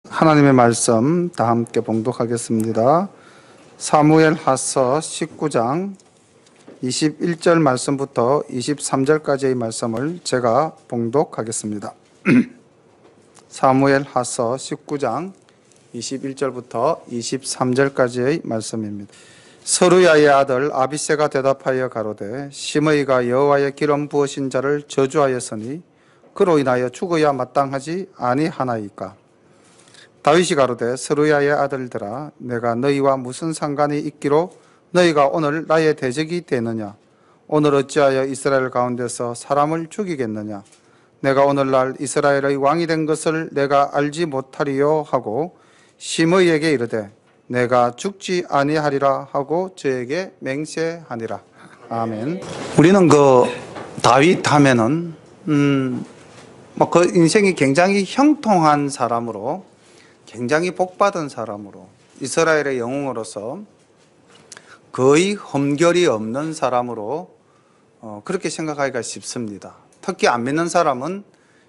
하나님의 말씀 다 함께 봉독하겠습니다. 사무엘하서 19장 21절 말씀부터 23절까지의 말씀을 제가 봉독하겠습니다. 사무엘하서 19장 21절부터 23절까지의 말씀입니다. 서루야의 아들 아비새가 대답하여 가로되 시므이가 여호와의 기름 부으신 자를 저주하였으니 그로 인하여 죽어야 마땅하지 아니하나이까. 다윗이 가로되 서루야의 아들들아 내가 너희와 무슨 상관이 있기로 너희가 오늘 나의 대적이 되느냐. 오늘 어찌하여 이스라엘 가운데서 사람을 죽이겠느냐. 내가 오늘날 이스라엘의 왕이 된 것을 내가 알지 못하리요 하고 시므이에게 이르되 내가 죽지 아니하리라 하고 저에게 맹세하니라. 아멘. 우리는 다윗 하면은 그 인생이 굉장히 형통한 사람으로, 굉장히 복받은 사람으로, 이스라엘의 영웅으로서 거의 흠결이 없는 사람으로 그렇게 생각하기가 쉽습니다. 특히 안 믿는 사람은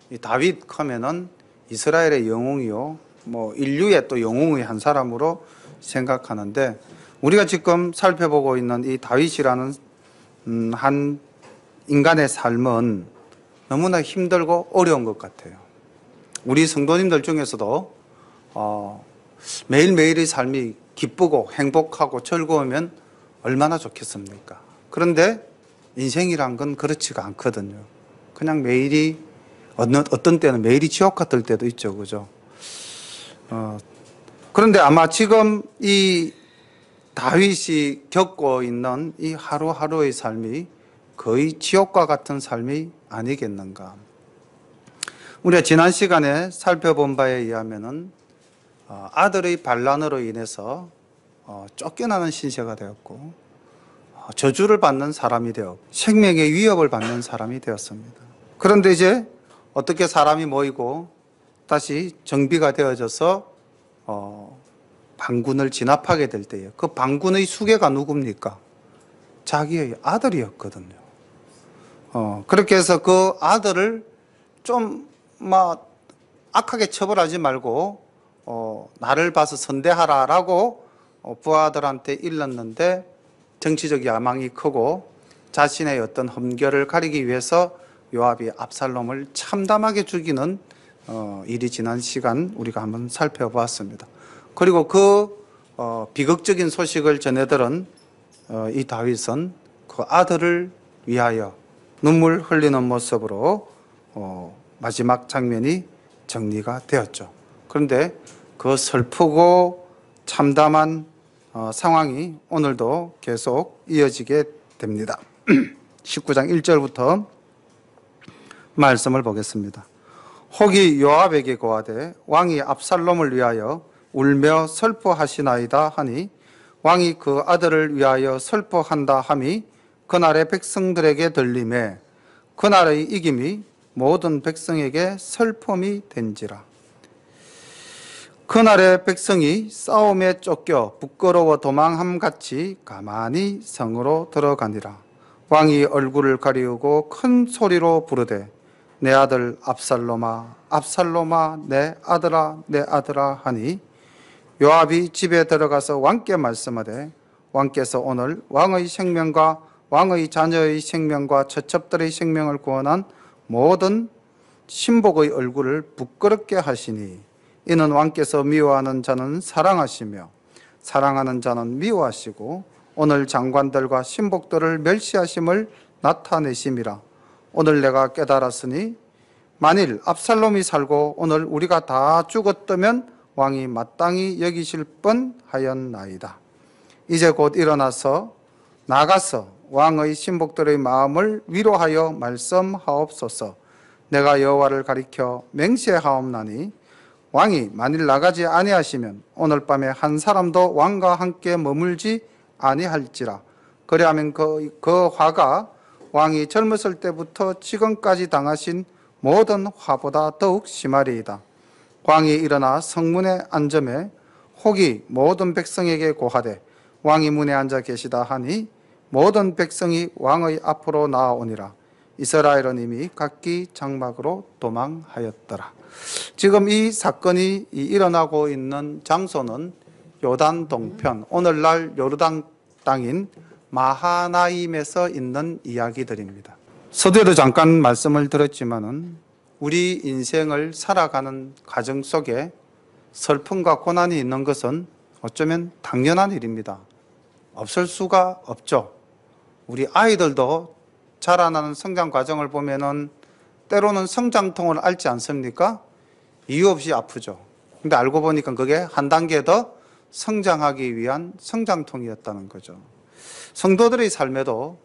이 다윗 하면은 이스라엘의 영웅이요, 인류의 또 영웅의 한 사람으로 생각하는데, 우리가 지금 살펴보고 있는 이 다윗이라는 한 인간의 삶은 너무나 힘들고 어려운 것 같아요. 우리 성도님들 중에서도 매일매일의 삶이 기쁘고 행복하고 즐거우면 얼마나 좋겠습니까? 그런데 인생이란 건 그렇지가 않거든요. 그냥 매일이, 어떤 때는 매일이 지옥 같을 때도 있죠, 그죠? 그런데 아마 지금 이 다윗이 겪고 있는 이 하루하루의 삶이 거의 지옥과 같은 삶이 아니겠는가. 우리가 지난 시간에 살펴본 바에 의하면은 아들의 반란으로 인해서 쫓겨나는 신세가 되었고 저주를 받는 사람이 되었고 생명의 위협을 받는 사람이 되었습니다. 그런데 이제 어떻게 사람이 모이고 다시 정비가 되어져서 반군을 진압하게 될 때에 그 반군의 수괴가 누굽니까? 자기의 아들이었거든요. 그렇게 해서 그 아들을 좀 악하게 처벌하지 말고 나를 봐서 선대하라라고 부하들한테 일렀는데, 정치적 야망이 크고 자신의 어떤 흠결을 가리기 위해서 요압이 압살롬을 참담하게 죽이는 일이 지난 시간 우리가 한번 살펴보았습니다. 그리고 그 비극적인 소식을 전해들은 이 다윗은 그 아들을 위하여 눈물 흘리는 모습으로 마지막 장면이 정리가 되었죠. 그런데 그 슬프고 참담한 상황이 오늘도 계속 이어지게 됩니다. 19장 1절부터 말씀을 보겠습니다. 혹이 요압에게 고하되 왕이 압살롬을 위하여 울며 슬퍼하시나이다 하니 왕이 그 아들을 위하여 슬퍼한다 함이 그날의 백성들에게 들리매 그날의 이김이 모든 백성에게 슬픔이 된지라. 그날의 백성이 싸움에 쫓겨 부끄러워 도망함같이 가만히 성으로 들어가니라. 왕이 얼굴을 가리우고 큰 소리로 부르되 내 아들 압살롬아 압살롬아 내 아들아 내 아들아 하니 요압이 집에 들어가서 왕께 말씀하되 왕께서 오늘 왕의 생명과 왕의 자녀의 생명과 처첩들의 생명을 구원한 모든 신복의 얼굴을 부끄럽게 하시니 이는 왕께서 미워하는 자는 사랑하시며 사랑하는 자는 미워하시고 오늘 장관들과 신복들을 멸시하심을 나타내심이라. 오늘 내가 깨달았으니 만일 압살롬이 살고 오늘 우리가 다 죽었다면 왕이 마땅히 여기실 뻔하였나이다. 이제 곧 일어나서 나가서 왕의 신복들의 마음을 위로하여 말씀하옵소서. 내가 여호와를 가리켜 맹세하옵나니 왕이 만일 나가지 아니하시면 오늘 밤에 한 사람도 왕과 함께 머물지 아니할지라. 그리하면 그 화가 왕이 젊었을 때부터 지금까지 당하신 모든 화보다 더욱 심하리이다. 왕이 일어나 성문에 앉음에 혹이 모든 백성에게 고하되 왕이 문에 앉아 계시다 하니 모든 백성이 왕의 앞으로 나아오니라. 이스라엘은 이미 각기 장막으로 도망하였더라. 지금 이 사건이 일어나고 있는 장소는 요단 동편, 오늘날 요르단 땅인 마하나임에서 있는 이야기들입니다. 서두에도 잠깐 말씀을 드렸지만은 우리 인생을 살아가는 과정 속에 슬픔과 고난이 있는 것은 어쩌면 당연한 일입니다. 없을 수가 없죠. 우리 아이들도 자라나는 성장 과정을 보면은 때로는 성장통을 앓지 않습니까? 이유 없이 아프죠. 근데 알고 보니까 그게 한 단계 더 성장하기 위한 성장통이었다는 거죠. 성도들의 삶에도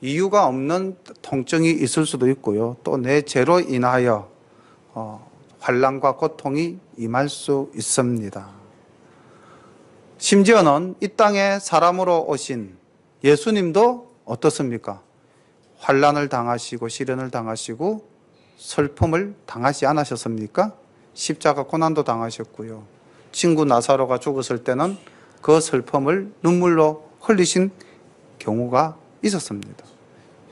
이유가 없는 통증이 있을 수도 있고요. 또 내 죄로 인하여 환난과 고통이 임할 수 있습니다. 심지어는 이 땅에 사람으로 오신 예수님도 어떻습니까? 환난을 당하시고 시련을 당하시고 슬픔을 당하지 않으셨습니까? 십자가 고난도 당하셨고요. 친구 나사로가 죽었을 때는 그 슬픔을 눈물로 흘리신 경우가 있었습니다.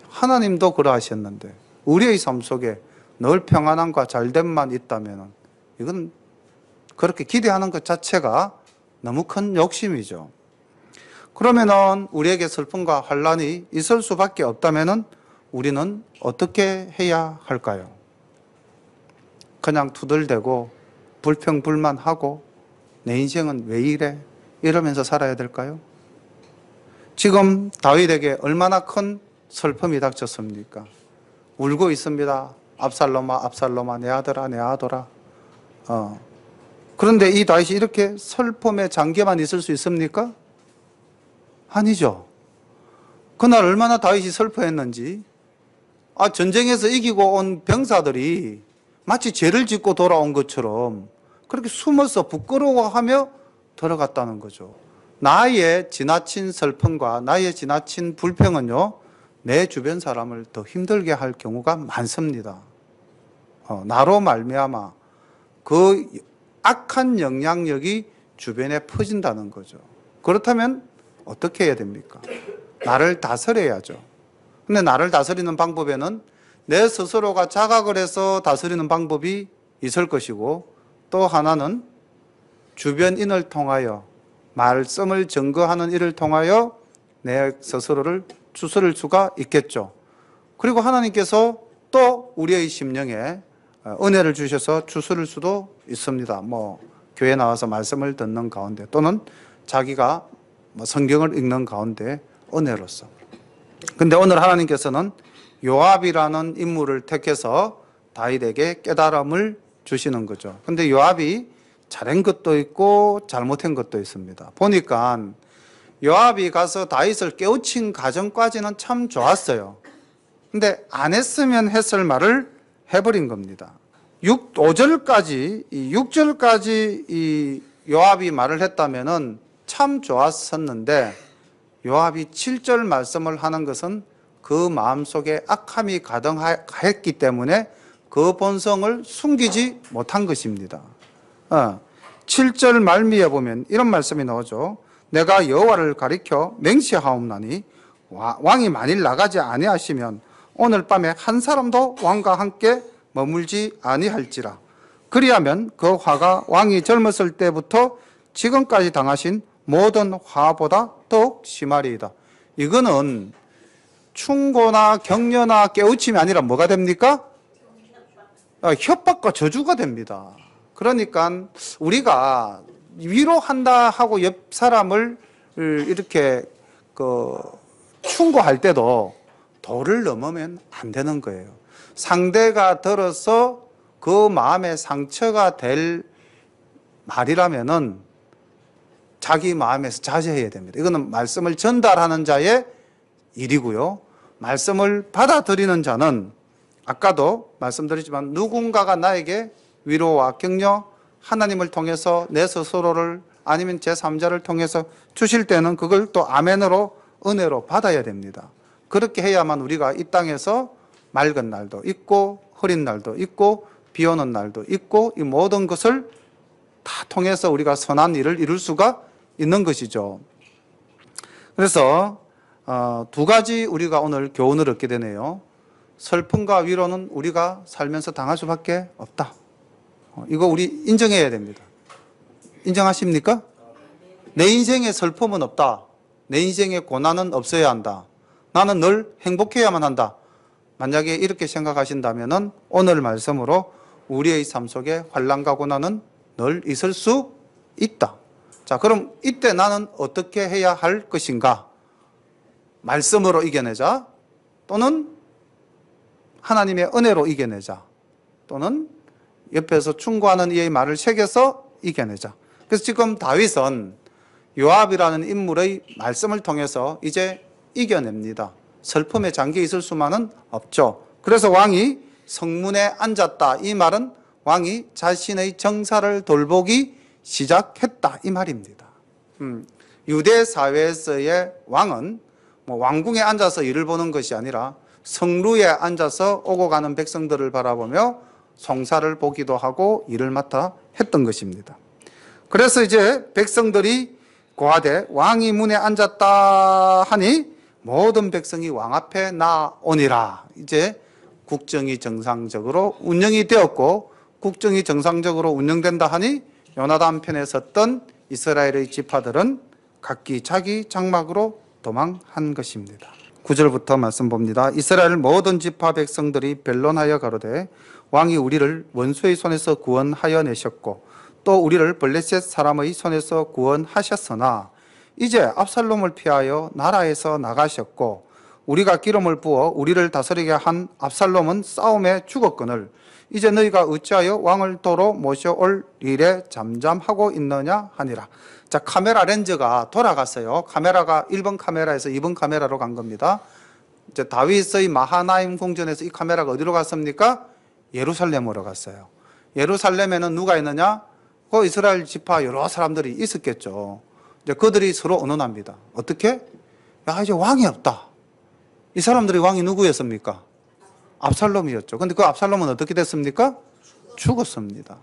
하나님도 그러하셨는데 우리의 삶 속에 늘 평안함과 잘됨만 있다면 이건 그렇게 기대하는 것 자체가 너무 큰 욕심이죠. 그러면은 우리에게 슬픔과 환난이 있을 수밖에 없다면은 우리는 어떻게 해야 할까요? 그냥 투덜대고 불평불만하고 내 인생은 왜 이래? 이러면서 살아야 될까요? 지금 다윗에게 얼마나 큰 슬픔이 닥쳤습니까? 울고 있습니다. 압살롬아, 압살롬아, 내 아들아, 내 아들아. 그런데 이 다윗이 이렇게 슬픔의 장기만 있을 수 있습니까? 아니죠. 그날 얼마나 다윗이 슬퍼했는지. 전쟁에서 이기고 온 병사들이 마치 죄를 짓고 돌아온 것처럼 그렇게 숨어서 부끄러워하며 들어갔다는 거죠. 나의 지나친 슬픔과 나의 지나친 불평은요, 내 주변 사람을 더 힘들게 할 경우가 많습니다. 나로 말미암아 그 악한 영향력이 주변에 퍼진다는 거죠. 그렇다면 어떻게 해야 됩니까? 나를 다스려야죠. 근데 나를 다스리는 방법에는 내 스스로가 자각을 해서 다스리는 방법이 있을 것이고, 또 하나는 주변인을 통하여 말씀을 증거하는 일을 통하여 내 스스로를 추스릴 수가 있겠죠. 그리고 하나님께서 또 우리의 심령에 은혜를 주셔서 추스릴 수도 있습니다. 교회 나와서 말씀을 듣는 가운데 또는 자기가 성경을 읽는 가운데 은혜로서. 근데 오늘 하나님께서는 요압이라는 인물을 택해서 다윗에게 깨달음을 주시는 거죠. 근데 요압이 잘한 것도 있고 잘못한 것도 있습니다. 보니까 요압이 가서 다윗을 깨우친 과정까지는 참 좋았어요. 근데 안 했으면 했을 말을 해버린 겁니다. 5절까지, 6절까지 이 요압이 말을 했다면은 참 좋았었는데, 요압이 7절 말씀을 하는 것은 그 마음속에 악함이 가득했기 때문에 그 본성을 숨기지 못한 것입니다. 7절 말미에 보면 이런 말씀이 나오죠. 내가 여호와를 가리켜 맹세하옵나니 왕이 만일 나가지 아니하시면 오늘 밤에 한 사람도 왕과 함께 머물지 아니할지라. 그리하면 그 화가 왕이 젊었을 때부터 지금까지 당하신 모든 화보다 더욱 심하리이다. 이거는 충고나 격려나 깨우침이 아니라 뭐가 됩니까? 협박과 저주가 됩니다. 그러니까 우리가 위로한다 하고 옆 사람을 이렇게 충고할 때도 도를 넘으면 안 되는 거예요. 상대가 들어서 그 마음에 상처가 될 말이라면은 자기 마음에서 자제해야 됩니다. 이거는 말씀을 전달하는 자의 일이고요. 말씀을 받아들이는 자는 아까도 말씀드렸지만 누군가가 나에게 위로와 격려, 하나님을 통해서 내 스스로를 아니면 제3자를 통해서 주실 때는 그걸 또 아멘으로 은혜로 받아야 됩니다. 그렇게 해야만 우리가 이 땅에서 맑은 날도 있고 흐린 날도 있고 비 오는 날도 있고 이 모든 것을 다 통해서 우리가 선한 일을 이룰 수가 있는 것이죠. 그래서 두 가지 우리가 오늘 교훈을 얻게 되네요. 슬픔과 위로는 우리가 살면서 당할 수밖에 없다. 이거 우리 인정해야 됩니다. 인정하십니까? 내 인생에 슬픔은 없다. 내 인생에 고난은 없어야 한다. 나는 늘 행복해야만 한다. 만약에 이렇게 생각하신다면 오늘 말씀으로 우리의 삶 속에 환난과 고난은 늘 있을 수 있다. 자, 그럼 이때 나는 어떻게 해야 할 것인가? 말씀으로 이겨내자, 또는 하나님의 은혜로 이겨내자, 또는 옆에서 충고하는 이의 말을 새겨서 이겨내자. 그래서 지금 다윗은 요압이라는 인물의 말씀을 통해서 이제 이겨냅니다. 슬픔에 잠겨 있을 수만은 없죠. 그래서 왕이 성문에 앉았다. 이 말은 왕이 자신의 정사를 돌보기 시작했다. 이 말입니다. 유대 사회에서의 왕은 왕궁에 앉아서 일을 보는 것이 아니라 성루에 앉아서 오고 가는 백성들을 바라보며 송사를 보기도 하고 일을 맡아 했던 것입니다. 그래서 이제 백성들이 고하되 왕이 문에 앉았다 하니 모든 백성이 왕 앞에 나오니라. 이제 국정이 정상적으로 운영이 되었고, 국정이 정상적으로 운영된다 하니 요나단 편에 섰던 이스라엘의 지파들은 각기 자기 장막으로 도망한 것입니다. 9절부터 말씀 봅니다. 이스라엘 모든 지파 백성들이 변론하여 가로되 왕이 우리를 원수의 손에서 구원하여 내셨고 또 우리를 블레셋 사람의 손에서 구원하셨으나 이제 압살롬을 피하여 나라에서 나가셨고 우리가 기름을 부어 우리를 다스리게 한 압살롬은 싸움에 죽었거늘 이제 너희가 어찌하여 왕을 도로 모셔올 일에 잠잠하고 있느냐 하니라. 자, 카메라 렌즈가 돌아갔어요. 카메라가 1번 카메라에서 2번 카메라로 간 겁니다. 이제 다윗의 마하나임 궁전에서 이 카메라가 어디로 갔습니까? 예루살렘으로 갔어요. 예루살렘에는 누가 있느냐? 그 이스라엘 지파 여러 사람들이 있었겠죠. 이제 그들이 서로 의논합니다. 어떻게? 야, 이제 왕이 없다. 이 사람들이 왕이 누구였습니까? 압살롬이었죠. 근데 그 압살롬은 어떻게 됐습니까? 죽었습니다.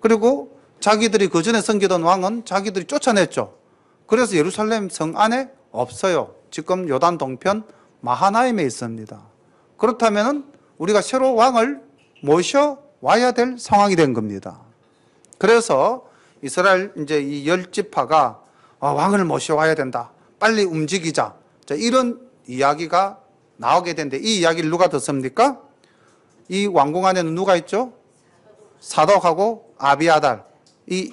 그리고 자기들이 그 전에 섬기던 왕은 자기들이 쫓아냈죠. 그래서 예루살렘 성 안에 없어요. 지금 요단 동편 마하나임에 있습니다. 그렇다면 우리가 새로 왕을 모셔와야 될 상황이 된 겁니다. 그래서 이스라엘 이제 이 10지파가 왕을 모셔와야 된다. 빨리 움직이자. 자, 이런 이야기가 나오게 되는데 이 이야기를 누가 듣습니까? 이 왕궁 안에는 누가 있죠? 사독하고 아비아달. 이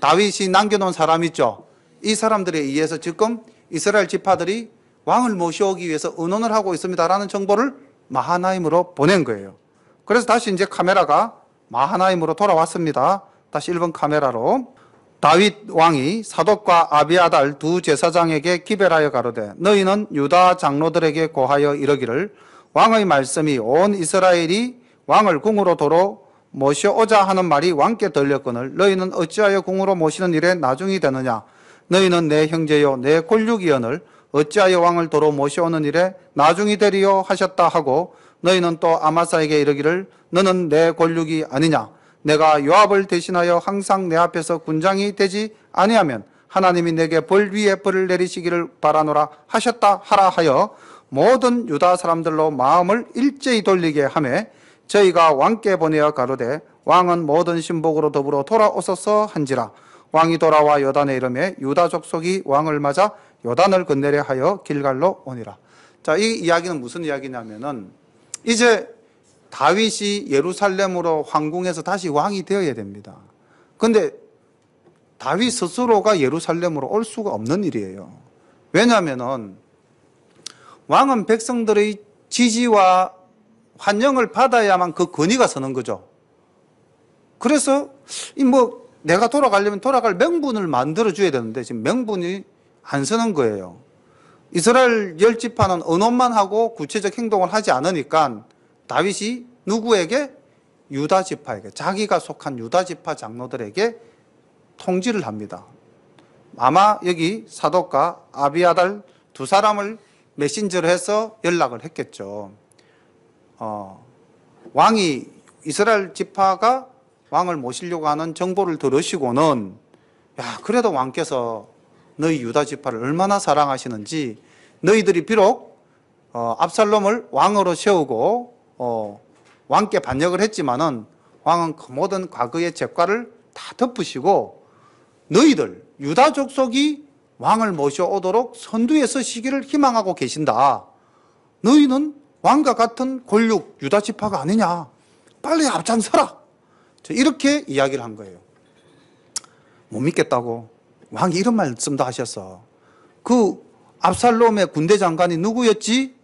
다윗이 남겨놓은 사람 있죠? 이 사람들에 의해서 지금 이스라엘 지파들이 왕을 모셔오기 위해서 의논을 하고 있습니다라는 정보를 마하나임으로 보낸 거예요. 그래서 다시 이제 카메라가 마하나임으로 돌아왔습니다. 다시 1번 카메라로. 다윗 왕이 사독과 아비아달 두 제사장에게 기별하여 가로되 너희는 유다 장로들에게 고하여 이르기를 왕의 말씀이 온 이스라엘이 왕을 궁으로 도로 모셔오자 하는 말이 왕께 들렸거늘 너희는 어찌하여 궁으로 모시는 일에 나중이 되느냐? 너희는 내 형제요 내 골육이여늘 어찌하여 왕을 도로 모셔오는 일에 나중이 되리요 하셨다 하고 너희는 또 아마사에게 이르기를 너는 내 골육이 아니냐? 내가 요압을 대신하여 항상 내 앞에서 군장이 되지 아니하면 하나님이 내게 벌 위에 벌을 내리시기를 바라노라 하셨다 하라 하여 모든 유다 사람들로 마음을 일제히 돌리게 하매 저희가 왕께 보내어 가로되 왕은 모든 신복으로 더불어 돌아오소서 한지라. 왕이 돌아와 요단에 이르매 유다 족속이 왕을 맞아 요단을 건너려 하여 길갈로 오니라. 자, 이 이야기는 무슨 이야기냐면은 이제 다윗이 예루살렘으로 황궁에서 다시 왕이 되어야 됩니다. 그런데 다윗 스스로가 예루살렘으로 올 수가 없는 일이에요. 왜냐하면 왕은 백성들의 지지와 환영을 받아야만 그 권위가 서는 거죠. 그래서 내가 돌아가려면 돌아갈 명분을 만들어줘야 되는데 지금 명분이 안 서는 거예요. 이스라엘 10지파는 언어만 하고 구체적 행동을 하지 않으니까 다윗이 누구에게? 유다 지파에게, 자기가 속한 유다 지파 장로들에게 통지를 합니다. 아마 여기 사독과 아비아달 두 사람을 메신저로 해서 연락을 했겠죠. 왕이 이스라엘 지파가 왕을 모시려고 하는 정보를 들으시고는 야, 그래도 왕께서 너희 유다 지파를 얼마나 사랑하시는지 너희들이 비록 압살롬을 왕으로 세우고 왕께 반역을 했지만은 왕은 그 모든 과거의 죄과를 다 덮으시고 너희들 유다 족속이 왕을 모셔오도록 선두에 서시기를 희망하고 계신다. 너희는 왕과 같은 골육 유다 지파가 아니냐. 빨리 앞장서라. 이렇게 이야기를 한 거예요. 못 믿겠다고 왕이 이런 말씀도 하셨어. 그 압살롬의 군대 장관이 누구였지?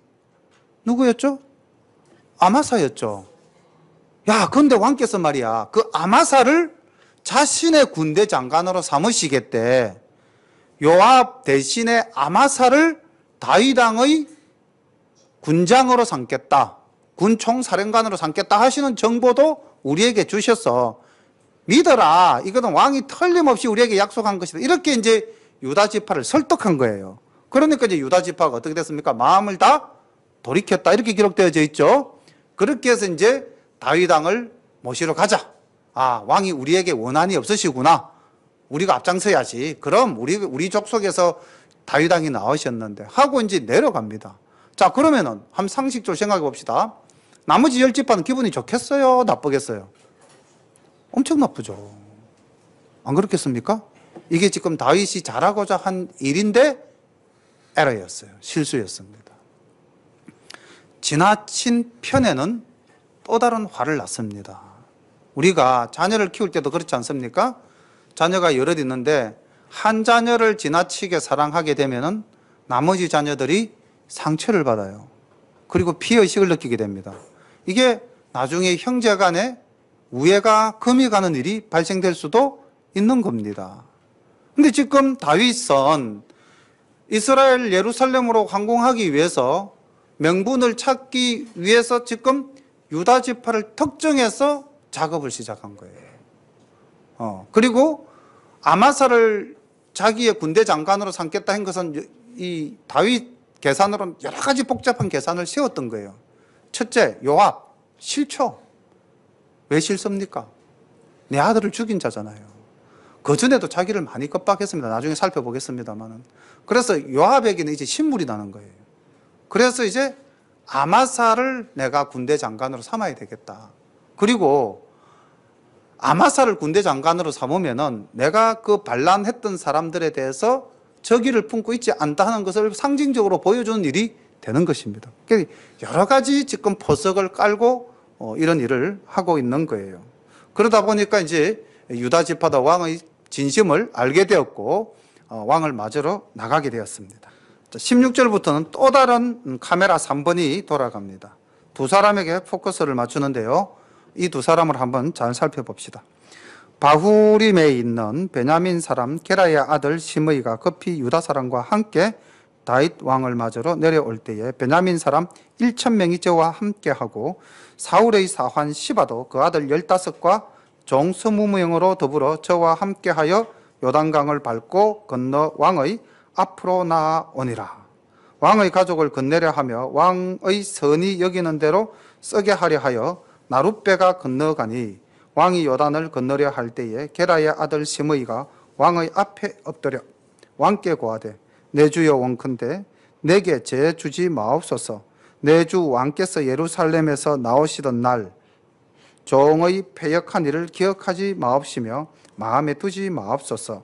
누구였죠? 아마사였죠. 야, 근데 왕께서 말이야, 그 아마사를 자신의 군대 장관으로 삼으시겠대. 요압 대신에 아마사를 다윗 왕의 군장으로 삼겠다, 군총사령관으로 삼겠다 하시는 정보도 우리에게 주셨어. 믿어라. 이거는 왕이 틀림없이 우리에게 약속한 것이다. 이렇게 이제 유다 지파를 설득한 거예요. 그러니까 이제 유다 지파가 어떻게 됐습니까? 마음을 다 돌이켰다. 이렇게 기록되어져 있죠. 그렇게 해서 이제 다윗 왕을 모시러 가자. 아, 왕이 우리에게 원한이 없으시구나. 우리가 앞장서야지. 그럼 우리 족속에서 다윗 왕이 나오셨는데 하고 이제 내려갑니다. 자, 그러면은 한 상식적으로 생각해 봅시다. 나머지 10지파는 기분이 좋겠어요? 나쁘겠어요? 엄청 나쁘죠. 안 그렇겠습니까? 이게 지금 다윗이 잘하고자 한 일인데 에러였어요. 실수였습니다. 지나친 편에는 또 다른 화를 낳습니다. 우리가 자녀를 키울 때도 그렇지 않습니까? 자녀가 여럿 있는데 한 자녀를 지나치게 사랑하게 되면은 나머지 자녀들이 상처를 받아요. 그리고 피해의식을 느끼게 됩니다. 이게 나중에 형제 간에 우애가 금이 가는 일이 발생될 수도 있는 겁니다. 근데 지금 다윗은 이스라엘 예루살렘으로 항공하기 위해서 명분을 찾기 위해서 지금 유다 지파를 특정해서 작업을 시작한 거예요. 그리고 아마사를 자기의 군대 장관으로 삼겠다 한 것은 이 다윗 계산으로는 여러 가지 복잡한 계산을 세웠던 거예요. 첫째, 요압, 실초. 왜 실습니까? 내 아들을 죽인 자잖아요. 그전에도 자기를 많이 겁박했습니다. 나중에 살펴보겠습니다만은. 그래서 요압에게는 이제 신물이 나는 거예요. 그래서 이제 아마사를 내가 군대 장관으로 삼아야 되겠다. 그리고 아마사를 군대 장관으로 삼으면은 내가 그 반란했던 사람들에 대해서 적의를 품고 있지 않다 하는 것을 상징적으로 보여주는 일이 되는 것입니다. 여러 가지 지금 포석을 깔고 이런 일을 하고 있는 거예요. 그러다 보니까 이제 유다 지파도 왕의 진심을 알게 되었고 왕을 맞으러 나가게 되었습니다. 16절부터는 또 다른 카메라 3번이 돌아갑니다. 두 사람에게 포커스를 맞추는데요. 이 두 사람을 한번 잘 살펴봅시다. 바후림에 있는 베냐민 사람 게라의 아들 시므이가 급히 유다 사람과 함께 다윗 왕을 맞으러 내려올 때에 베냐민 사람 1,000명이 저와 함께하고 사울의 사환 시바도 그 아들 15과 종 20명으로 더불어 저와 함께하여 요단강을 밟고 건너 왕의 앞으로 나아오니라. 왕의 가족을 건네려 하며 왕의 선이 여기는 대로 쓰게 하려 하여 나룻배가 건너가니 왕이 요단을 건너려 할 때에 게라의 아들 시므이가 왕의 앞에 엎드려 왕께 고하되 내 주여 원컨대 내게 죄 주지 마옵소서. 내 주 왕께서 예루살렘에서 나오시던 날 종의 패역한 일을 기억하지 마옵시며 마음에 두지 마옵소서.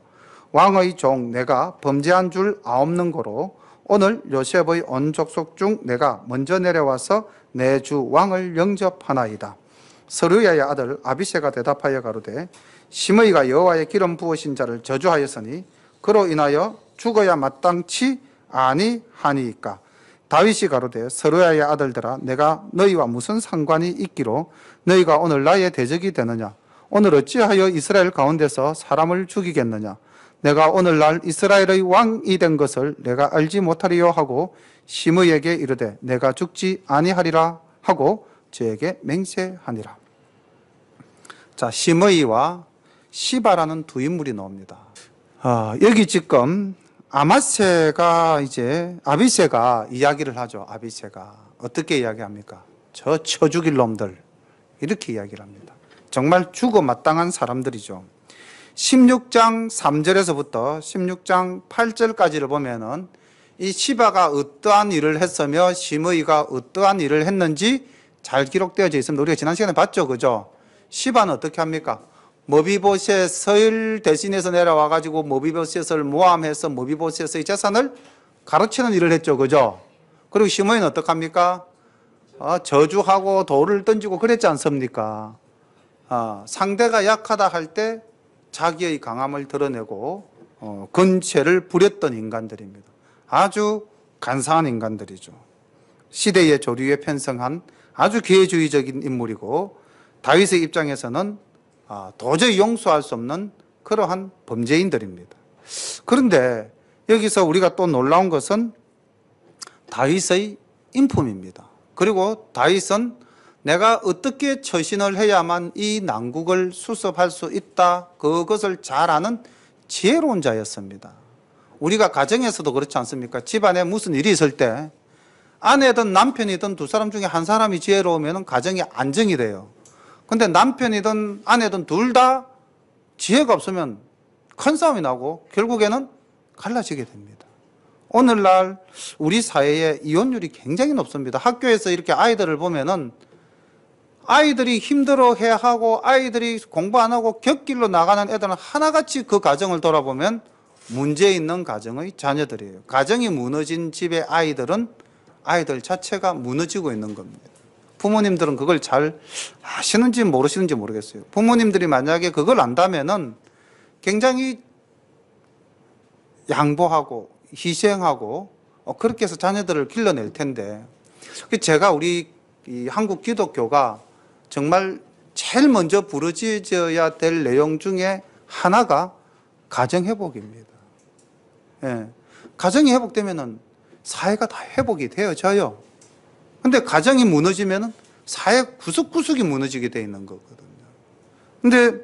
왕의 종 내가 범죄한 줄 아옵는 고로 오늘 요셉의 온 족속 중 내가 먼저 내려와서 내 주 왕을 영접하나이다. 서루야의 아들 아비새가 대답하여 가로되 시므이가 여호와의 기름 부으신 자를 저주하였으니 그로 인하여 죽어야 마땅치 아니하니이까. 다윗이 가로되 서루야의 아들들아 내가 너희와 무슨 상관이 있기로 너희가 오늘 나의 대적이 되느냐. 오늘 어찌하여 이스라엘 가운데서 사람을 죽이겠느냐. 내가 오늘날 이스라엘의 왕이 된 것을 내가 알지 못하리요 하고 시므이에게 이르되 내가 죽지 아니하리라 하고 저에게 맹세하니라. 자, 시므이와 시바라는 두 인물이 나옵니다. 여기 지금 아비새가 이야기를 하죠. 아비새가 어떻게 이야기합니까? 저 죽일 놈들 이렇게 이야기를 합니다. 정말 죽어 마땅한 사람들이죠. 16장 3절에서부터 16장 8절까지를 보면은 이 시바가 어떠한 일을 했으며 시므이가 어떠한 일을 했는지 잘 기록되어져 있습니다. 우리가 지난 시간에 봤죠, 그죠? 시바는 어떻게 합니까? 머비보셋을 대신해서 내려와가지고 머비보셋을 모함해서 머비보셋의 재산을 가로채는 일을 했죠. 그죠? 그리고 시므이는 어떡합니까? 저주하고 돌을 던지고 그랬지 않습니까? 상대가 약하다 할 때 자기의 강함을 드러내고 근체를 부렸던 인간들입니다. 아주 간사한 인간들이죠. 시대의 조류에 편성한 아주 기회주의적인 인물이고 다윗의 입장에서는 도저히 용서할 수 없는 그러한 범죄인들입니다. 그런데 여기서 우리가 또 놀라운 것은 다윗의 인품입니다. 그리고 다윗은 내가 어떻게 처신을 해야만 이 난국을 수습할 수 있다, 그것을 잘 아는 지혜로운 자였습니다. 우리가 가정에서도 그렇지 않습니까? 집안에 무슨 일이 있을 때 아내든 남편이든 두 사람 중에 한 사람이 지혜로우면 가정이 안정이 돼요. 근데 남편이든 아내든 둘 다 지혜가 없으면 큰 싸움이 나고 결국에는 갈라지게 됩니다. 오늘날 우리 사회에 이혼율이 굉장히 높습니다. 학교에서 이렇게 아이들을 보면은 아이들이 힘들어해야 하고 아이들이 공부 안 하고 곁길로 나가는 애들은 하나같이 그 가정을 돌아보면 문제 있는 가정의 자녀들이에요. 가정이 무너진 집의 아이들은 아이들 자체가 무너지고 있는 겁니다. 부모님들은 그걸 잘 아시는지 모르시는지 모르겠어요. 부모님들이 만약에 그걸 안다면은 굉장히 양보하고 희생하고 그렇게 해서 자녀들을 길러낼 텐데, 제가 우리 이 한국 기독교가 정말 제일 먼저 부르짖어야 될 내용 중에 하나가 가정회복입니다. 예. 가정이 회복되면은 사회가 다 회복이 되어져요. 근데 가정이 무너지면은 사회 구석구석이 무너지게 돼 있는 거거든요. 근데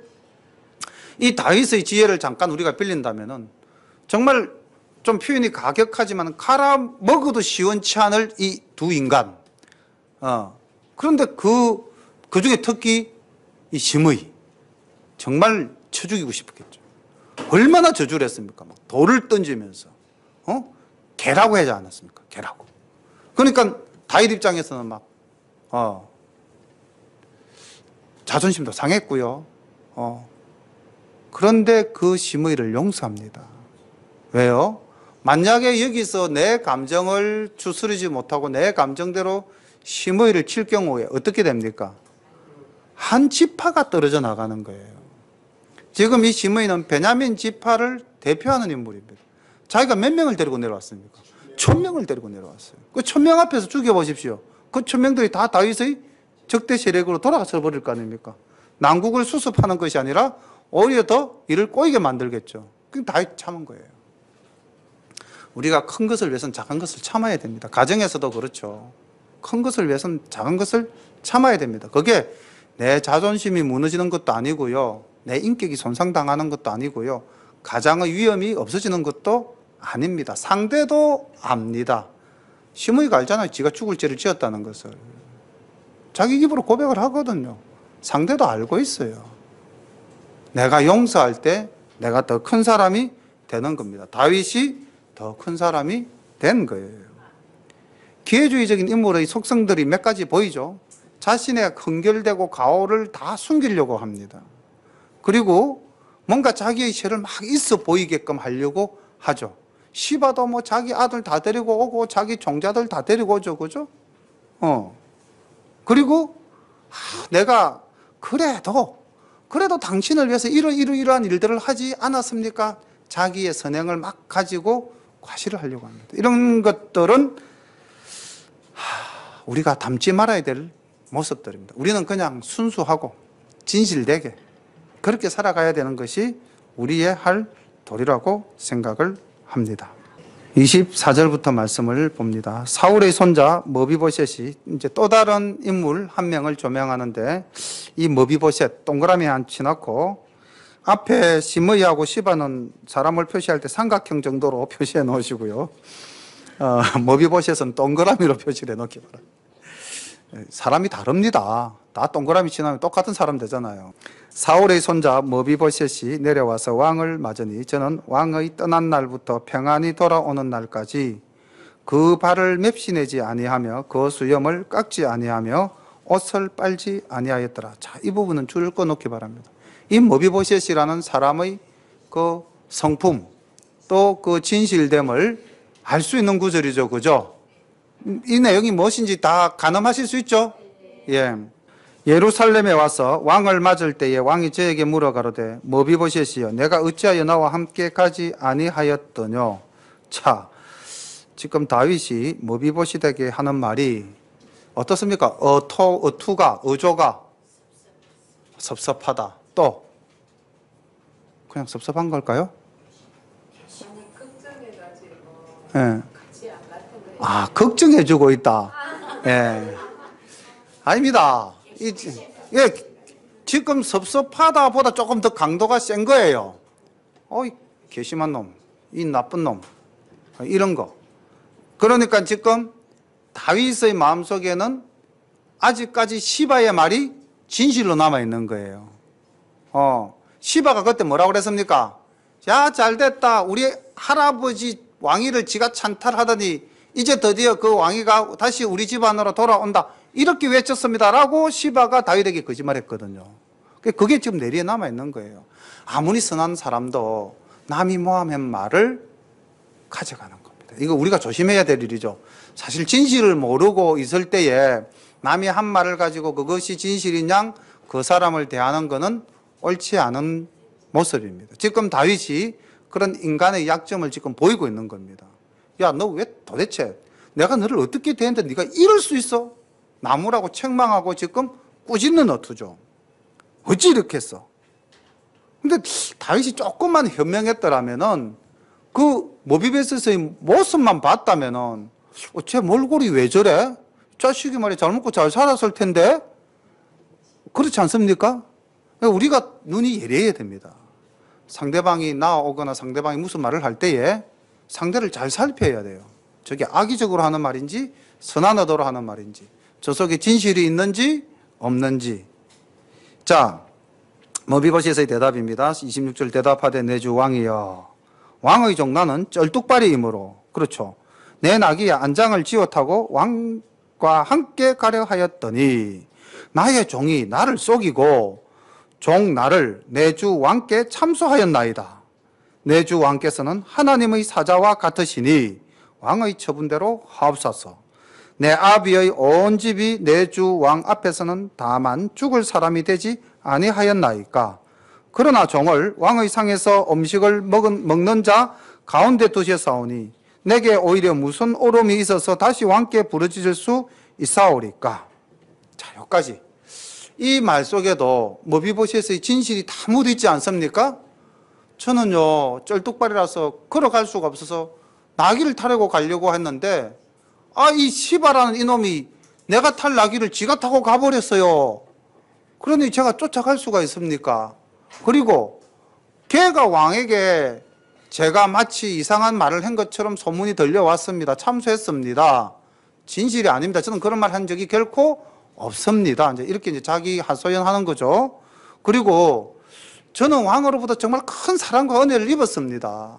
이 다윗의 지혜를 잠깐 우리가 빌린다면은 정말 좀 표현이 가격하지만 갈아 먹어도 시원치 않을 이 두 인간. 그런데 그 중에 특히 이 시므이 정말 쳐 죽이고 싶었겠죠. 얼마나 저주를 했습니까? 막 돌을 던지면서 개라고 하지 않았습니까? 개라고. 그러니까 다윗 입장에서는 막 자존심도 상했고요. 그런데 그 시므이를 용서합니다. 왜요? 만약에 여기서 내 감정을 추스르지 못하고 내 감정대로 시므이를 칠 경우에 어떻게 됩니까? 한 지파가 떨어져 나가는 거예요. 지금 이 시므이는 베냐민 지파를 대표하는 인물입니다. 자기가 몇 명을 데리고 내려왔습니까? 1000명을 데리고 내려왔어요. 그 1000명 앞에서 죽여보십시오. 그 1000명들이 다 다윗의 적대 세력으로 돌아가서 버릴 거 아닙니까? 난국을 수습하는 것이 아니라 오히려 더 일을 꼬이게 만들겠죠. 그럼 다윗 참은 거예요. 우리가 큰 것을 위해서는 작은 것을 참아야 됩니다. 가정에서도 그렇죠. 큰 것을 위해서는 작은 것을 참아야 됩니다. 그게 내 자존심이 무너지는 것도 아니고요. 내 인격이 손상당하는 것도 아니고요. 가장의 위험이 없어지는 것도 아닙니다. 상대도 압니다. 시므이가 알잖아요. 지가 죽을 죄를 지었다는 것을. 자기 입으로 고백을 하거든요. 상대도 알고 있어요. 내가 용서할 때 내가 더 큰 사람이 되는 겁니다. 다윗이 더 큰 사람이 된 거예요. 기회주의적인 인물의 속성들이 몇 가지 보이죠. 자신의 흥결되고 가오를 다 숨기려고 합니다. 그리고 뭔가 자기의 죄를 막 있어 보이게끔 하려고 하죠. 시바도 뭐 자기 아들 다 데리고 오고 자기 종자들 다 데리고 오죠. 그죠? 그리고 내가 그래도 당신을 위해서 이러한 일들을 하지 않았습니까? 자기의 선행을 막 가지고 과시를 하려고 합니다. 이런 것들은 우리가 담지 말아야 될 모습들입니다. 우리는 그냥 순수하고 진실되게 그렇게 살아가야 되는 것이 우리의 할 도리라고 생각을 합니다. 24절부터 말씀을 봅니다. 사울의 손자 머비보셋이 이제 또 다른 인물 한 명을 조명하는데, 이 머비보셋 동그라미 안 치놓고 앞에 시므이하고 시바는 사람을 표시할 때 삼각형 정도로 표시해 놓으시고요. 머비보셋은 동그라미로 표시해 놓기 바랍니다. 사람이 다릅니다. 다 동그라미 치면 똑같은 사람 되잖아요. 사울의 손자 머비보셋이 내려와서 왕을 맞으니 저는 왕의 떠난 날부터 평안히 돌아오는 날까지 그 발을 맵시내지 아니하며 그 수염을 깎지 아니하며 옷을 빨지 아니하였더라. 자, 이 부분은 줄 꺼놓기 바랍니다. 이 머비보셋이라는 사람의 그 성품 또 그 진실됨을 알 수 있는 구절이죠. 그죠? 이 내용이 무엇인지 다 가늠하실 수 있죠? 예. 예루살렘에 와서 왕을 맞을 때에 왕이 저에게 물어 가로되 머비보셋이여 내가 어찌하여 나와 함께 가지 아니하였더뇨. 자, 지금 다윗이 머비보셋에게 하는 말이 어떻습니까? 어조가 섭섭하다. 또 그냥 섭섭한 걸까요? 예. 아, 걱정해주고 있다. 예. 아닙니다. 예, 지금 섭섭하다 보다 조금 더 강도가 센 거예요. 어이, 괘씸한 놈, 이 나쁜 놈, 이런 거. 그러니까 지금 다윗의 마음속에는 아직까지 시바의 말이 진실로 남아있는 거예요. 시바가 그때 뭐라고 그랬습니까? 야, 잘됐다. 우리 할아버지 왕위를 지가 찬탈하더니 이제 드디어 그 왕위가 다시 우리 집안으로 돌아온다. 이렇게 외쳤습니다. 라고 시바가 다윗에게 거짓말했거든요. 그게 지금 내리에 남아있는 거예요. 아무리 선한 사람도 남이 모함한 말을 가져가는 겁니다. 이거 우리가 조심해야 될 일이죠. 사실 진실을 모르고 있을 때에 남이 한 말을 가지고 그것이 진실인 양 그 사람을 대하는 것은 옳지 않은 모습입니다. 지금 다윗이 그런 인간의 약점을 지금 보이고 있는 겁니다. 야, 너 왜 도대체 내가 너를 어떻게 대했는데 네가 이럴 수 있어? 나무라고 책망하고 지금 꾸짖는 어투죠. 어찌 이렇게 했어? 근데 다윗이 조금만 현명했더라면은 그 모비베셋의 모습만 봤다면은 쟤 몰골이 왜 저래? 자식이 말이야 잘 먹고 잘 살았을 텐데 그렇지 않습니까? 우리가 눈이 예리해야 됩니다. 상대방이 나오거나 상대방이 무슨 말을 할 때에 상대를 잘 살펴야 돼요. 저게 악의적으로 하는 말인지 선한 의도로 하는 말인지 저 속에 진실이 있는지 없는지. 자, 머비보셋의 대답입니다. 26절 대답하되 내 주 왕이여 왕의 종 나는 쩔뚝발이이므로 그렇죠. 내 나귀야 안장을 지어 타고 왕과 함께 가려 하였더니 나의 종이 나를 속이고 종 나를 내 주 왕께 참소하였나이다. 내 주 왕께서는 하나님의 사자와 같으시니 왕의 처분대로 하옵소서. 내 아비의 온 집이 내 주 왕 앞에서는 다만 죽을 사람이 되지 아니하였나이까. 그러나 종을 왕의 상에서 음식을 먹는 자 가운데 두셨사오니 내게 오히려 무슨 오름이 있어서 다시 왕께 부르짖을 수 있사오리까. 자, 여기까지. 이 말 속에도 머비보셋의 진실이 다 묻어있지 않습니까? 저는요 쩔뚝발이라서 걸어갈 수가 없어서 나귀를 타려고 가려고 했는데 이 시바라는 이놈이 내가 탈 나귀를 지가 타고 가버렸어요. 그러니 제가 쫓아갈 수가 있습니까? 그리고 걔가 왕에게 제가 마치 이상한 말을 한 것처럼 소문이 들려왔습니다. 참소했습니다. 진실이 아닙니다. 저는 그런 말 한 적이 결코 없습니다. 이렇게 자기 하소연하는 거죠. 그리고 저는 왕으로부터 정말 큰 사랑과 은혜를 입었습니다.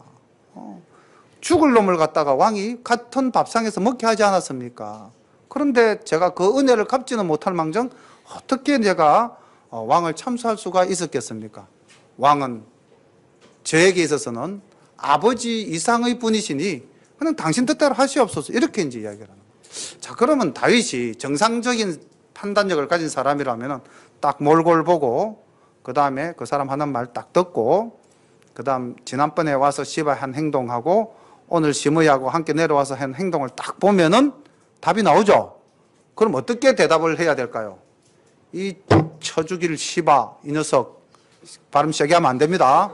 죽을 놈을 갖다가 왕이 같은 밥상에서 먹게 하지 않았습니까? 그런데 제가 그 은혜를 갚지는 못할 망정 어떻게 내가 왕을 참수할 수가 있었겠습니까? 왕은 저에게 있어서는 아버지 이상의 분이시니 그냥 당신 뜻대로 하시옵소서 이렇게 이제 이야기를 하는 거예요. 자, 그러면 다윗이 정상적인 판단력을 가진 사람이라면 딱 몰골 보고 그 다음에 그 사람 하는 말 딱 듣고 그 다음 지난번에 와서 시바 한 행동하고 오늘 시므이하고 함께 내려와서 한 행동을 딱 보면은 답이 나오죠. 그럼 어떻게 대답을 해야 될까요? 이 쳐죽일 시바 이 녀석 발음 세게 하면 안 됩니다.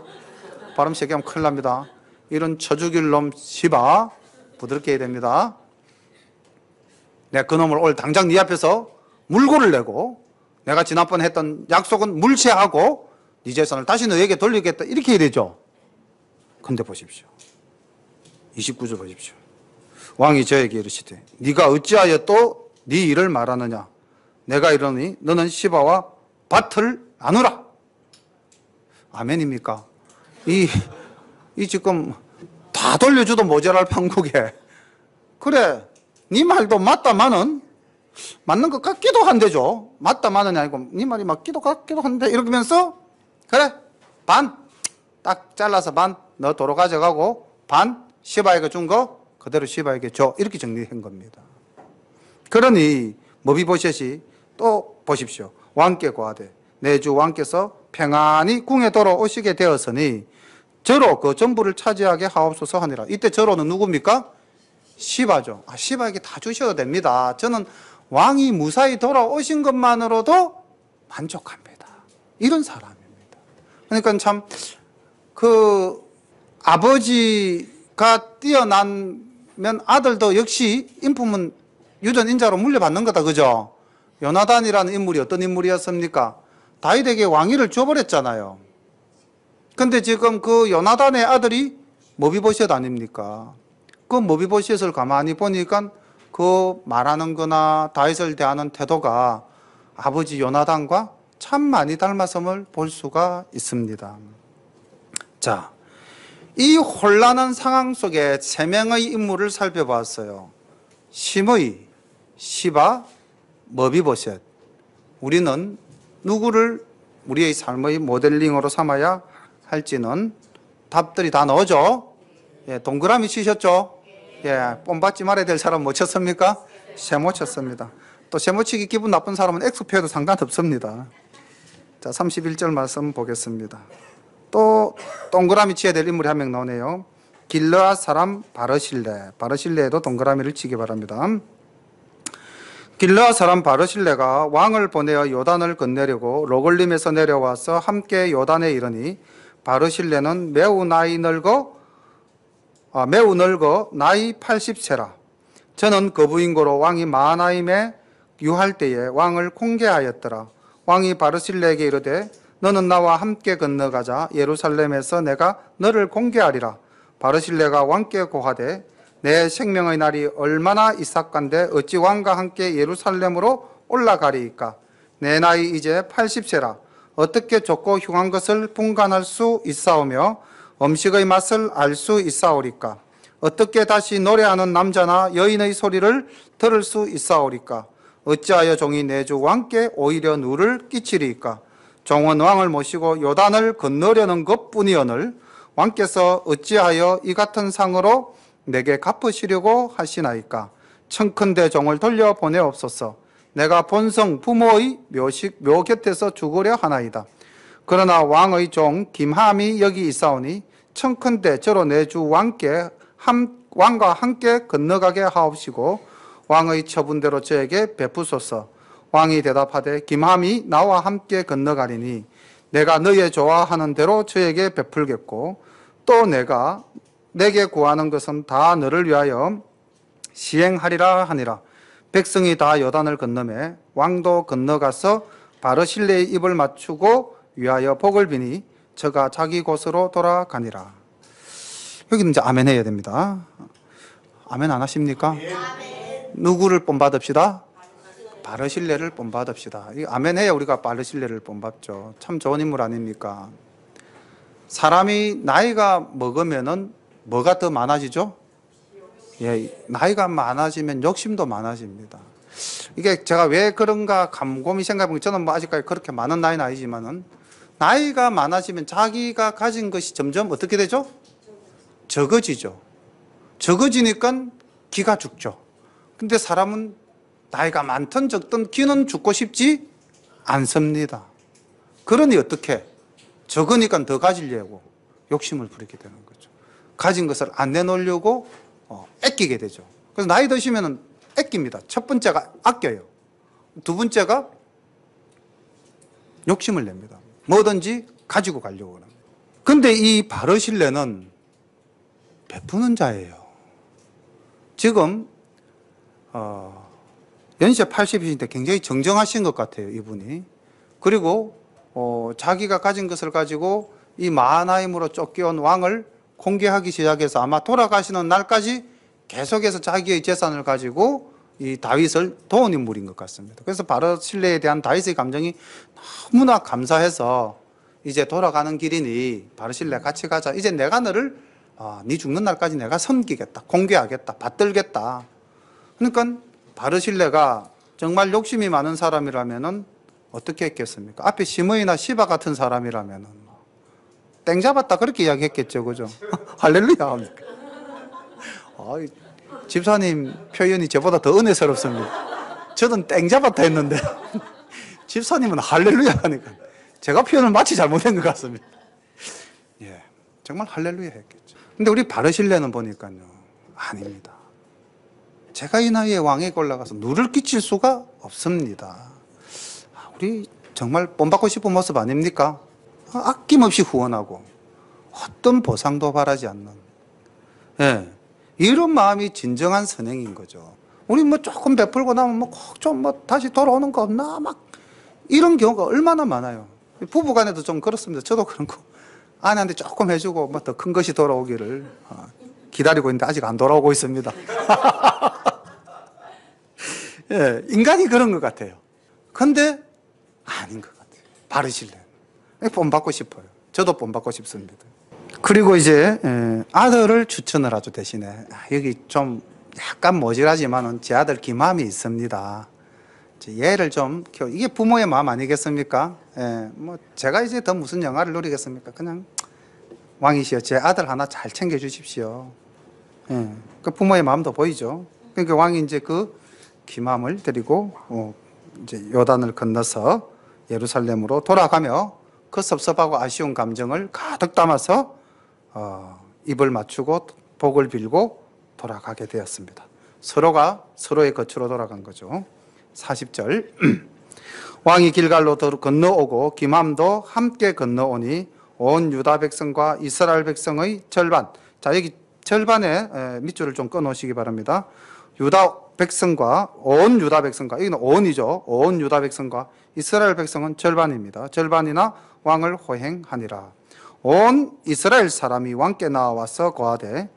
발음 세게 하면 큰일 납니다. 이런 쳐죽일 놈 시바 부드럽게 해야 됩니다. 내가 그 놈을 오늘 당장 네 앞에서 물고를 내고 내가 지난번에 했던 약속은 물체하고 네 재산을 다시 너에게 돌리겠다 이렇게 해야 되죠. 근데 보십시오. 29절 보십시오. 왕이 저에게 이르시되 네가 어찌하여 또 네 일을 말하느냐. 내가 이러니 너는 시바와 밭을 나누라. 아멘입니까? 이 지금 다 돌려줘도 모자랄 판국에 그래 네 말도 맞다마는 맞는 것 같기도 한데죠. 맞다 마느냐 아니고 네 말이 맞기도 같기도 한데 이러면서 그래 반 딱 잘라서 반 너 도로 가져가고 반 시바에게 준 거 그대로 시바에게 줘. 이렇게 정리한 겁니다. 그러니 머비보셋이 또 보십시오. 왕께 고하되 내 주 왕께서 평안히 궁에 돌아오시게 되었으니 저로 그 전부를 차지하게 하옵소서 하니라. 이때 저로는 누굽니까? 시바죠. 시바에게 다 주셔도 됩니다. 저는 왕이 무사히 돌아오신 것만으로도 만족합니다. 이런 사람입니다. 그러니까 참 그 아버지가 뛰어나면 아들도 역시 인품은 유전인자로 물려받는 거다. 그죠? 요나단이라는 인물이 어떤 인물이었습니까? 다윗에게 왕위를 줘버렸잖아요. 근데 지금 그 요나단의 아들이 머비보셋 아닙니까? 그 머비보셋을 가만히 보니까 그 말하는 거나 다윗을 대하는 태도가 아버지 요나단과 참 많이 닮았음을 볼 수가 있습니다. 자, 이 혼란한 상황 속에 세 명의 인물을 살펴봤어요. 심의, 시바, 머비보셋. 우리는 누구를 우리의 삶의 모델링으로 삼아야 할지는 답들이 다 나오죠. 예, 동그라미 치셨죠? 예, 뽐받지 말아야 될 사람 못 쳤습니까? 세모 쳤습니다. 또 세모 치기 기분 나쁜 사람은 X표에도 상관없습니다. 자, 31절 말씀 보겠습니다. 또 동그라미 치어야 될 인물이 한 명 나오네요. 길르앗 사람 바르실레. 바르실레에도 동그라미를 치기 바랍니다. 길르앗 사람 바르실레가 왕을 보내어 요단을 건네려고 로글림에서 내려와서 함께 요단에 이르니 바르실레는 매우 늙어 나이 80세라. 저는 그 부인고로 왕이 마하나임에 유할 때에 왕을 공개하였더라. 왕이 바르실레에게 이르되 너는 나와 함께 건너가자. 예루살렘에서 내가 너를 공개하리라. 바르실레가 왕께 고하되 내 생명의 날이 얼마나 이삭간데 어찌 왕과 함께 예루살렘으로 올라가리이까. 내 나이 이제 80세라. 어떻게 좁고 흉한 것을 분간할 수 있사오며 음식의 맛을 알 수 있사오리까. 어떻게 다시 노래하는 남자나 여인의 소리를 들을 수 있사오리까. 어찌하여 종이 내 주 왕께 오히려 누를 끼치리이까. 종은 왕을 모시고 요단을 건너려는 것뿐이오늘 왕께서 어찌하여 이 같은 상으로 내게 갚으시려고 하시나이까. 청컨대 종을 돌려보내옵소서. 내가 본성 부모의 묘 곁에서 죽으려 하나이다. 그러나 왕의 종 김함이 여기 있사오니 청컨대 저로 내 주 왕과 함께 건너가게 하옵시고 왕의 처분대로 저에게 베푸소서. 왕이 대답하되 김함이 나와 함께 건너가리니 내가 너의 좋아하는 대로 저에게 베풀겠고 또 내가 내게 구하는 것은 다 너를 위하여 시행하리라 하니라. 백성이 다 요단을 건너매 왕도 건너가서 바르실레의 입을 맞추고 위하여 복을 비니 저가 자기 곳으로 돌아가니라. 여기는 이제 아멘 해야 됩니다. 아멘 안 하십니까? 아멘. 누구를 본받읍시다? 바르실레를 본받읍시다. 아멘 해야 우리가 바르실레를 본받죠. 참 좋은 인물 아닙니까? 사람이 나이가 먹으면은 뭐가 더 많아지죠? 예, 나이가 많아지면 욕심도 많아집니다. 이게 제가 왜 그런가 곰곰이 생각해보면 저는 뭐 아직까지 그렇게 많은 나이는 아니지만은 나이가 많아지면 자기가 가진 것이 점점 어떻게 되죠? 적어지죠. 적어지니까 기가 죽죠. 근데 사람은 나이가 많든 적든 기는 죽고 싶지 않습니다. 그러니 어떻게? 적으니까 더 가지려고 욕심을 부리게 되는 거죠. 가진 것을 안 내놓으려고 아끼게 되죠. 그래서 나이 드시면 아낍니다. 첫 번째가 아껴요. 두 번째가 욕심을 냅니다. 뭐든지 가지고 가려고 합니다. 근데 이 바르실레는 베푸는 자예요. 지금 연세 80이신데 굉장히 정정하신 것 같아요, 이분이. 그리고 자기가 가진 것을 가지고 이 마하나임으로 쫓겨온 왕을 공개하기 시작해서 아마 돌아가시는 날까지 계속해서 자기의 재산을 가지고 이 다윗을 도운 인물인 것 같습니다. 그래서 바르실레에 대한 다윗의 감정이 너무나 감사해서 이제 돌아가는 길이니 바르실레 같이 가자. 이제 내가 너를 네 죽는 날까지 내가 섬기겠다. 공개하겠다. 받들겠다. 그러니까 바르실레가 정말 욕심이 많은 사람이라면은 어떻게 했겠습니까? 앞에 시므이나 시바 같은 사람이라면은 땡 잡았다 그렇게 이야기했겠죠, 그죠? 할렐루야 합니까? 집사님 표현이 저보다 더 은혜스럽습니다. 저는 땡 잡았다 했는데 집사님은 할렐루야 하니까 제가 표현을 마치 잘못한 것 같습니다. 예, 정말 할렐루야 했겠죠. 근데 우리 바르실레는 보니까요, 아닙니다. 제가 이 나이에 왕에게 올라가서 누를 끼칠 수가 없습니다. 우리 정말 본받고 싶은 모습 아닙니까? 아낌없이 후원하고 어떤 보상도 바라지 않는, 예, 이런 마음이 진정한 선행인 거죠. 우리 뭐 조금 베풀고 나면 뭐 꼭 좀 뭐 다시 돌아오는 거 없나 막 이런 경우가 얼마나 많아요. 부부간에도 좀 그렇습니다. 저도 그렇고 아내한테 조금 해주고 뭐 더 큰 것이 돌아오기를 기다리고 있는데 아직 안 돌아오고 있습니다. 예, 인간이 그런 것 같아요. 근데 아닌 것 같아요. 바르실레 본받고 싶어요. 저도 본받고 싶습니다. 그리고 이제 아들을 추천을 하죠. 대신에 여기 좀 약간 모질하지만은 제 아들 기맘이 있습니다. 얘를 좀 이게 부모의 마음 아니겠습니까? 예, 뭐 제가 이제 더 무슨 영화를 누리겠습니까? 그냥 왕이시여 제 아들 하나 잘 챙겨 주십시오. 예, 그 부모의 마음도 보이죠. 그러니까 왕이 이제 그 기맘을 데리고 이제 요단을 건너서 예루살렘으로 돌아가며 그 섭섭하고 아쉬운 감정을 가득 담아서 입을 맞추고 복을 빌고 돌아가게 되었습니다. 서로가 서로의 거처로 돌아간 거죠. 40절 왕이 길갈로 건너오고 기맘도 함께 건너오니 온 유다 백성과 이스라엘 백성의 절반, 자 여기 절반에 밑줄을 좀 꺼놓으시기 바랍니다. 유다 백성과 온 유다 백성과, 여기는 온이죠. 온 유다 백성과 이스라엘 백성은 절반입니다. 절반이나 왕을 호행하니라. 온 이스라엘 사람이 왕께 나와서 고하되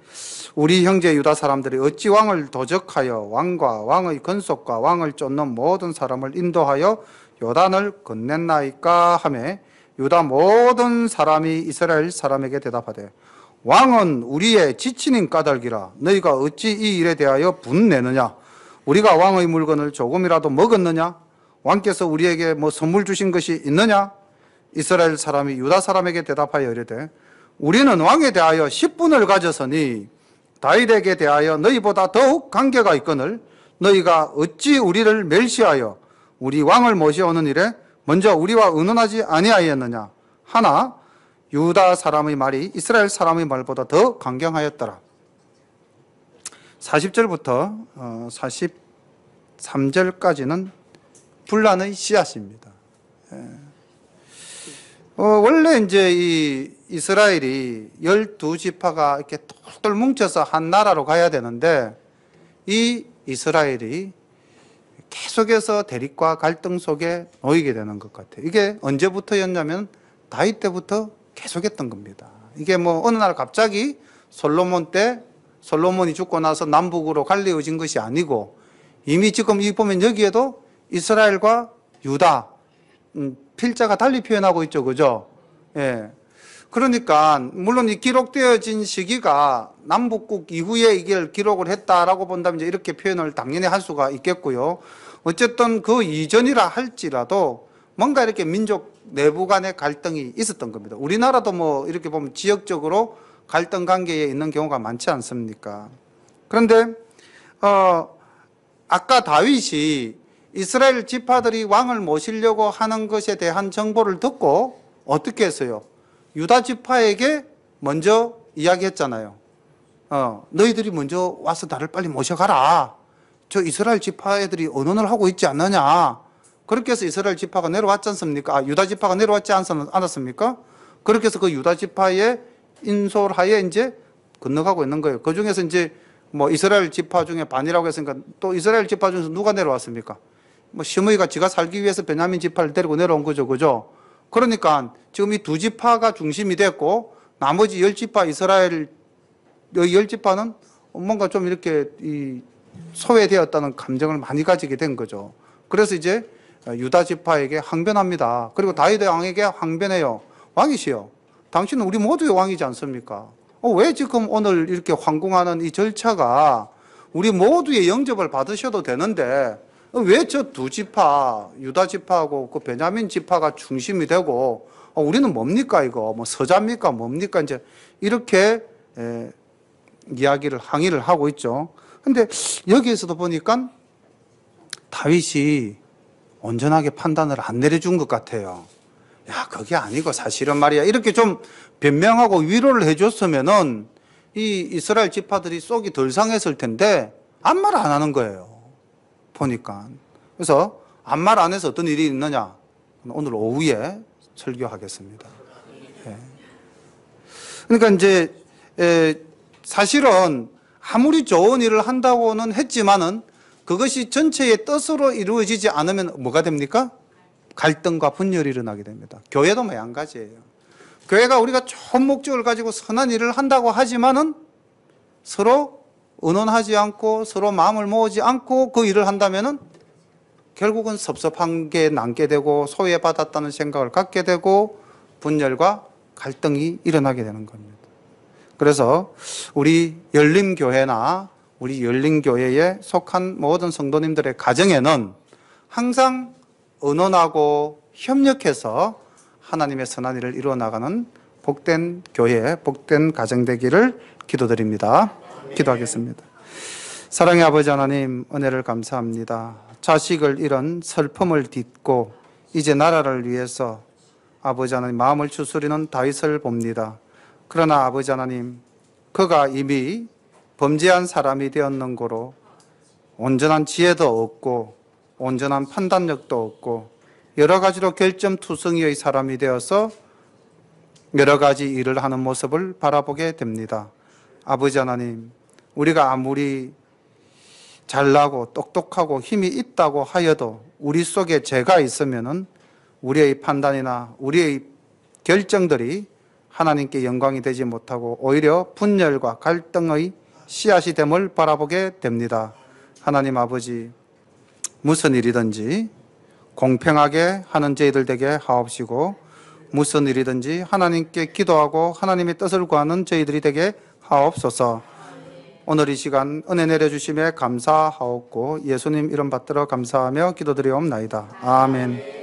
우리 형제 유다 사람들이 어찌 왕을 도적하여 왕과 왕의 건속과 왕을 쫓는 모든 사람을 인도하여 요단을 건넸나이까 하매 유다 모든 사람이 이스라엘 사람에게 대답하되 왕은 우리의 지친인 까닭이라 너희가 어찌 이 일에 대하여 분내느냐? 우리가 왕의 물건을 조금이라도 먹었느냐? 왕께서 우리에게 뭐 선물 주신 것이 있느냐? 이스라엘 사람이 유다 사람에게 대답하여 이르되 우리는 왕에 대하여 10분을 가졌으니 다윗에게 대하여 너희보다 더욱 관계가 있거늘 너희가 어찌 우리를 멸시하여 우리 왕을 모셔오는 일에 먼저 우리와 의논하지 아니하였느냐 하나 유다 사람의 말이 이스라엘 사람의 말보다 더 강경하였더라. 40절부터 43절까지는 분란의 씨앗입니다. 원래 이제 이 이스라엘이 12지파가 이렇게 똘똘 뭉쳐서 한 나라로 가야 되는데 이 이스라엘이 계속해서 대립과 갈등 속에 놓이게 되는 것 같아요. 이게 언제부터였냐면 다윗 때부터 계속했던 겁니다. 이게 뭐 어느 날 갑자기 솔로몬 때 솔로몬이 죽고 나서 남북으로 갈리어진 것이 아니고 이미 지금 이 보면 여기에도 이스라엘과 유다 필자가 달리 표현하고 있죠, 그죠? 예. 그러니까 물론 이 기록되어진 시기가 남북국 이후에 이걸 기록을 했다라고 본다면 이제 이렇게 표현을 당연히 할 수가 있겠고요. 어쨌든 그 이전이라 할지라도 뭔가 이렇게 민족 내부 간의 갈등이 있었던 겁니다. 우리나라도 뭐 이렇게 보면 지역적으로 갈등 관계에 있는 경우가 많지 않습니까? 그런데 아까 다윗이 이스라엘 지파들이 왕을 모시려고 하는 것에 대한 정보를 듣고 어떻게 했어요? 유다 지파에게 먼저 이야기했잖아요. 너희들이 먼저 와서 나를 빨리 모셔가라. 저 이스라엘 지파 애들이 언언을 하고 있지 않느냐. 그렇게 해서 이스라엘 지파가 내려왔지 않습니까? 유다 지파가 내려왔지 않았습니까? 그렇게 해서 그 유다 지파의 인솔하에 이제 건너가고 있는 거예요. 그 중에서 이제 뭐 이스라엘 지파 중에 반이라고 했으니까 또 이스라엘 지파 중에서 누가 내려왔습니까? 뭐 시므이가 지가 살기 위해서 베냐민 지파를 데리고 내려온 거죠, 그죠? 그러니까 지금 이 두 지파가 중심이 됐고 나머지 10지파 이스라엘 10지파는 뭔가 좀 이렇게 소외되었다는 감정을 많이 가지게 된 거죠. 그래서 이제 유다 지파에게 항변합니다. 그리고 다윗 왕에게 항변해요. 왕이시여, 당신은 우리 모두의 왕이지 않습니까? 왜 지금 오늘 이렇게 황궁하는 이 절차가 우리 모두의 영접을 받으셔도 되는데 왜 저 두 지파, 유다 지파하고 그 베냐민 지파가 중심이 되고 우리는 뭡니까 이거 뭐 서자입니까 뭡니까 이제 이렇게 이야기를 항의를 하고 있죠. 근데 여기에서도 보니까 다윗이 온전하게 판단을 안 내려준 것 같아요. 야, 그게 아니고 사실은 말이야. 이렇게 좀 변명하고 위로를 해줬으면은 이 이스라엘 지파들이 속이 덜 상했을 텐데 아무 말 안 하는 거예요. 보니까. 그래서 아무 말 안 해서 어떤 일이 있느냐? 오늘 오후에 설교하겠습니다. 예. 그러니까 이제 사실은 아무리 좋은 일을 한다고는 했지만은 그것이 전체의 뜻으로 이루어지지 않으면 뭐가 됩니까? 갈등과 분열이 일어나게 됩니다. 교회도 마찬가지예요. 교회가 우리가 좋은 목적을 가지고 선한 일을 한다고 하지만은 서로 의논하지 않고 서로 마음을 모으지 않고 그 일을 한다면은 결국은 섭섭한 게 남게 되고 소외받았다는 생각을 갖게 되고 분열과 갈등이 일어나게 되는 겁니다. 그래서 우리 열림교회나 우리 열림교회에 속한 모든 성도님들의 가정에는 항상 의논하고 협력해서 하나님의 선한 일을 이루어 나가는 복된 교회, 복된 가정 되기를 기도드립니다. 기도하겠습니다. 사랑의 아버지 하나님, 은혜를 감사합니다. 자식을 잃은 슬픔을 딛고 이제 나라를 위해서 아버지 하나님 마음을 추스리는 다윗을 봅니다. 그러나 아버지 하나님, 그가 이미 범죄한 사람이 되었는 고로 온전한 지혜도 없고 온전한 판단력도 없고 여러 가지로 결점투성이의 사람이 되어서 여러 가지 일을 하는 모습을 바라보게 됩니다. 아버지 하나님, 우리가 아무리 잘나고 똑똑하고 힘이 있다고 하여도 우리 속에 죄가 있으면은 우리의 판단이나 우리의 결정들이 하나님께 영광이 되지 못하고 오히려 분열과 갈등의 씨앗이 됨을 바라보게 됩니다. 하나님 아버지, 무슨 일이든지 공평하게 하는 저희들 되게 하옵시고 무슨 일이든지 하나님께 기도하고 하나님의 뜻을 구하는 저희들이 되게 하옵소서. 오늘 이 시간 은혜 내려주심에 감사하옵고 예수님 이름 받들어 감사하며 기도드리옵나이다. 아멘.